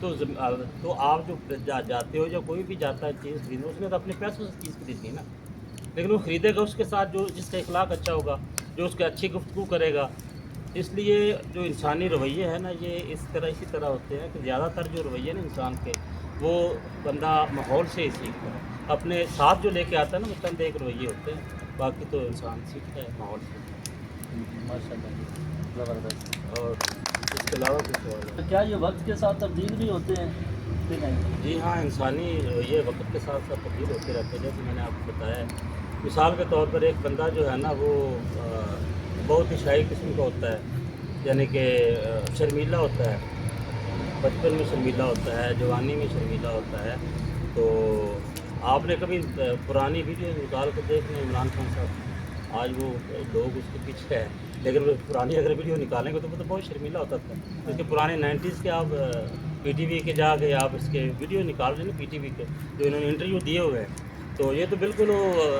تو آپ جو جاتے ہو یا کوئی بھی جاتا ہے چیز خریدنے، اس نے تو اپنے پیسوں سے چیز خریدنی ہے نا، لیکن وہ خریدے گا اس کے ساتھ جو جس کا اخلاق اچھا ہوگا، جو اس کے اچھی گفتگو کرے گا. اس لیے جو انسانی رویے ہیں نا، یہ اسی طرح ہوتے ہیں کہ زیادہ تر جو رویے نا انسان کے، وہ بندہ ماحول سے ہی سیکھتا ہے. اپنے ساتھ جو لے کے آتا ہے نا، وہ چند ایک رویے ہوتے ہیں، باقی تو انسان سیکھتا ہے ماحول سے. ماشاء اللہ جی، زبردست. اور اس کے علاوہ کچھ اور ہے؟ تو کیا یہ وقت کے ساتھ تبدیل بھی ہوتے ہیں کہ نہیں؟ جی ہاں، انسانی رویے وقت کے ساتھ ساتھ تبدیل ہوتے رہتے ہیں. جیسے میں نے آپ کو بتایا ہے، مثال کے طور پر ایک بندہ جو ہے نا، وہ بہت ہی شاعری قسم کا ہوتا ہے، یعنی کہ شرمیلا ہوتا ہے، بچپن میں شرمیلا ہوتا ہے، جوانی میں شرمیلا ہوتا ہے. تو آپ نے کبھی پرانی ویڈیو نکال کے دیکھ لیں عمران خان صاحب، آج وہ لوگ اس کے پیچھے ہیں، لیکن وہ پرانی اگر ویڈیو نکالیں گے تو وہ تو بہت شرمیلا ہوتا تھا. اس کے پرانے 90s کے آپ پی ٹی وی کے جا کے آپ اس کے ویڈیو نکال رہے ہیں نا، پی ٹی وی کے جو انہوں نے انٹرویو دیے ہوئے ہیں، تو یہ تو بالکل وہ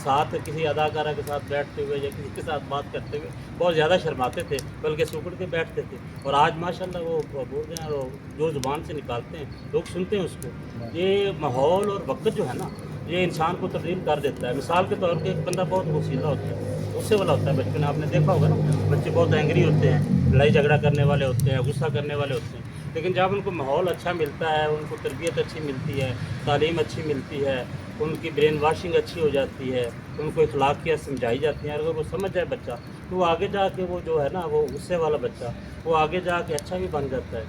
ساتھ کسی اداکارہ کے ساتھ بیٹھتے ہوئے یا کسی کے ساتھ بات کرتے ہوئے بہت زیادہ شرماتے تھے، بلکہ سکڑ کے بیٹھتے تھے. اور آج ماشاءاللہ وہ بول رہے ہیں، اور جو زبان سے نکالتے ہیں لوگ سنتے ہیں اس کو. یہ ماحول اور وقت جو ہے نا، یہ انسان کو تبدیل کر دیتا ہے. مثال کے طور پہ ایک بندہ بہت غصیلا ہوتا ہے، غصے والا ہوتا ہے، بچپن آپ نے دیکھا ہوگا نا، بچے بہت اینگری ہوتے ہیں، لڑائی جھگڑا کرنے والے ہوتے ہیں، غصہ کرنے والے ہوتے ہیں. لیکن جب ان کو ماحول اچھا ملتا ہے، ان کو تربیت اچھی ملتی ہے، تعلیم اچھی ملتی ہے، ان کی برین واشنگ اچھی ہو جاتی ہے، ان کو اخلاقیات سمجھائی جاتی ہیں، اگر وہ سمجھ جائے بچہ، تو وہ آگے جا کے وہ جو ہے نا، وہ غصے والا بچہ وہ آگے جا کے اچھا بھی بن جاتا ہے.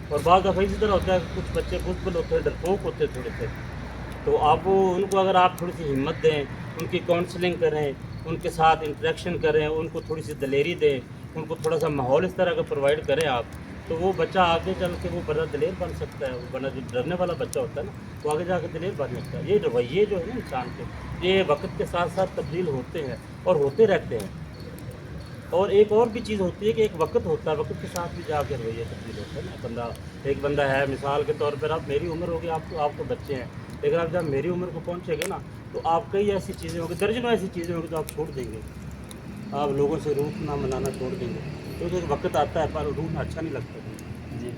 اور بعض دفعہ اسی طرح ہوتا ہے کہ کچھ بچے بزدل ہوتے ہیں، ڈرپوک ہوتے ہیں تھوڑے سے، تو آپ ان کو اگر آپ تھوڑی سی ہمت دیں، ان کی کاؤنسلنگ کریں، ان کے ساتھ انٹریکشن کریں، ان کو تھوڑی سی دلیری دیں، ان کو تھوڑا سا ماحول اس طرح کا پرووائڈ کریں آپ، تو وہ بچہ آگے چل کے وہ بڑا دلیر بن سکتا ہے. وہ بڑا جو ڈرنے والا بچہ ہوتا ہے نا، وہ آگے جا کے دلیر بن سکتا ہے. یہ رویے جو ہے نا انسان کے، یہ وقت کے ساتھ ساتھ تبدیل ہوتے ہیں اور ہوتے رہتے ہیں. اور ایک اور بھی چیز ہوتی ہے کہ ایک وقت ہوتا ہے، وقت کے ساتھ بھی جا کے رویہ تبدیل ہوتا ہے نا. ایک بندہ ہے، مثال کے طور پر آپ، میری عمر ہوگی، آپ تو بچے ہیں، لیکن آپ جب میری عمر کو پہنچے گے نا، تو آپ کئی ایسی چیزیں ہوں گی، درجنوں ایسی چیزیں ہوں گی جو آپ چھوڑ دیں گے. آپ لوگوں سے روٹنا منانا چھوڑ دیں گے، کیونکہ ایک وقت آتا ہے پر روٹنا اچھا نہیں لگتا. جی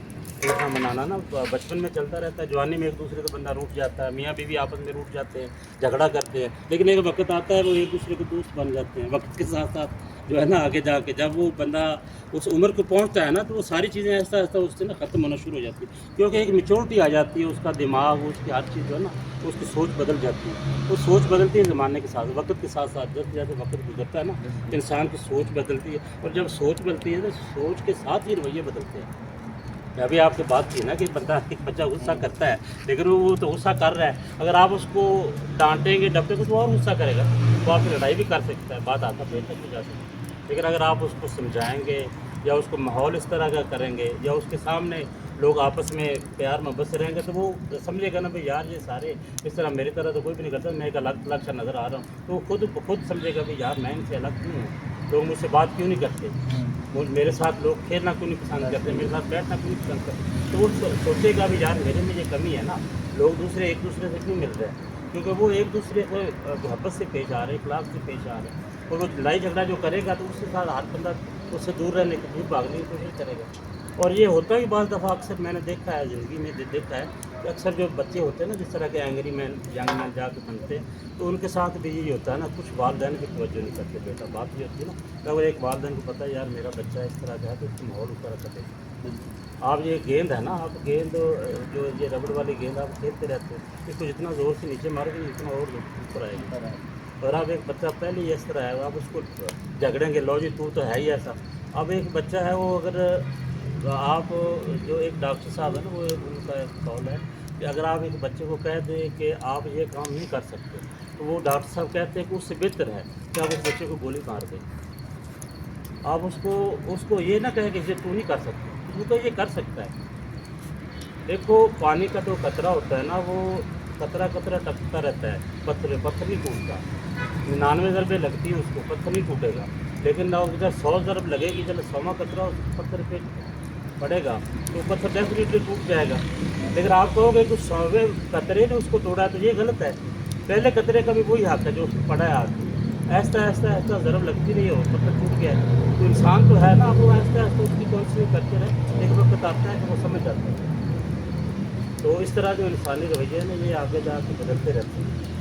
روٹنا منانا نا بچپن میں چلتا رہتا ہے، جوانی میں ایک دوسرے کا بندہ روٹ جاتا ہے، میاں بیوی آپس میں روٹ جاتے ہیں، جھگڑا کرتے ہیں، لیکن ایک وقت آتا ہے وہ ایک دوسرے کے دوست بن جاتے ہیں. وقت کے ساتھ ساتھ جو ہے نا، آگے جا کے جب وہ بندہ اس عمر کو پہنچتا ہے نا، تو وہ ساری چیزیں آہستہ آہستہ اس سے نا ختم ہونا شروع ہو جاتی ہے، کیونکہ ایک میچورٹی آ جاتی ہے، اس کا دماغ، اس کی ہر چیز جو ہے نا، اس کی سوچ بدل جاتی ہے. وہ سوچ بدلتی ہے زمانے کے ساتھ، وقت کے ساتھ ساتھ. جیسے جیسے وقت گزرتا ہے نا، انسان کی سوچ بدلتی ہے، اور جب سوچ بدلتی ہے تو سوچ کے ساتھ ہی رویے بدلتے ہیں. ابھی آپ سے بات کی نا کہ ایک بچہ غصہ کرتا ہے، لیکن وہ تو غصہ کر رہا ہے، اگر آپ اس کو ڈانٹیں گے ڈپٹیں گے تو وہ اور غصہ کرے گا، تو آپ سے لڑائی بھی کر سکتا ہے، بات آتا پیٹ تک بھی جا سکتی ہے. لیکن اگر آپ اس کو سمجھائیں گے، یا اس کو ماحول اس طرح کا کریں گے، یا اس کے سامنے لوگ آپس میں پیار محبت سے رہیں گے، تو وہ سمجھے گا نا بھائی یار، یہ سارے اس طرح میری طرح تو کوئی بھی نہیں کرتا، میں ایک الگ سا نظر آ رہا ہوں. تو وہ خود سمجھے گا بھائی یار، میں ان سے الگ کیوں ہوں، لوگ مجھ سے بات کیوں نہیں کرتے، میرے ساتھ لوگ کھیلنا کیوں نہیں پسند کرتے، میرے ساتھ بیٹھنا کیوں نہیں پسند کرتے. تو وہ سوچے گا بھی یار، میرے میں یہ کمی ہے نا، لوگ ایک دوسرے سے کیوں مل رہے ہیں، کیونکہ وہ ایک دوسرے کو محبت سے پیش آ رہے ہیں، اخلاق سے پیش آ رہے ہیں. اور وہ لڑائی جھگڑا جو کرے گا تو اس کے ساتھ ہر بندہ اس سے دور رہنے کی، دور بھاگنے کی کوشش کرے گا. اور یہ ہوتا ہی بعض دفعہ اکثر میں نے دیکھا ہے، زندگی میں دیکھا ہے کہ اکثر جو بچے ہوتے ہیں نا، جس طرح کے اینگری مین، ینگ مین جا کے بنتے ہیں، تو ان کے ساتھ بھی یہی ہوتا ہے نا. کچھ والدین کی توجہ نہیں کرتے. بیٹا بات یہ ہوتی ہے نا کہ اگر ایک والدین کو پتہ ہے یار میرا بچہ اس طرح کا ہے، تو اس کو ماحول اس طرح کا دے. آپ یہ گیند ہے نا، آپ گیند جو یہ ربڑ والی گیند آپ کھیلتے رہتے ہیں، اس کو جتنا زور سے نیچے مارو گے اتنا اور اوپر آئے گا. اور اب ایک بچہ پہلے ہی اس طرح ہے، آپ اس کو جھگڑیں گے، لو جی تو ہے ہی ایسا. اب ایک بچہ ہے، وہ اگر آپ جو ایک ڈاکٹر صاحب ہیں نا، وہ ان کا ایک قول ہے کہ اگر آپ ایک بچے کو کہہ دیں کہ آپ یہ کام نہیں کر سکتے، تو وہ ڈاکٹر صاحب کہتے ہیں کہ اس سے بہتر ہے کہ آپ اس بچے کو گولی مار دیں. آپ اس کو یہ نہ کہیں کہ یہ تو نہیں کر سکتے، وہ تو یہ کر سکتا ہے. دیکھو پانی کا جو قطرہ ہوتا ہے نا، وہ قطرہ قطرہ ٹپکتا رہتا ہے، پتھر نہیں ٹوٹتا. 99 ضربیں لگتی ہیں اس کو، پتھر نہیں ٹوٹے گا. لیکن جب 100 ضرب لگے گی، جب 100واں قطرہ اس پتھر پہ پڑے گا تو پتھر ڈیفینیٹلی ٹوٹ جائے گا. لیکن آپ کہو گے کہ 100ویں قطرے نے اس کو توڑا ہے، تو یہ غلط ہے. پہلے قطرے کا بھی وہی حق ہے جو اس کو پڑا ہے آج. آہستہ آہستہ آہستہ ضرب لگتی رہی ہو، پتھر ٹوٹ گیا ہے. تو انسان تو ہے نا، وہ آہستہ آہستہ اس کی کاؤنسلنگ کرتے رہے، ایک وقت آتا ہے کہ وہ سمجھ جاتا ہے. تو اس طرح جو انسانی رویے ہیں نا یہ آگے جا کے بدلتے رہتے ہیں.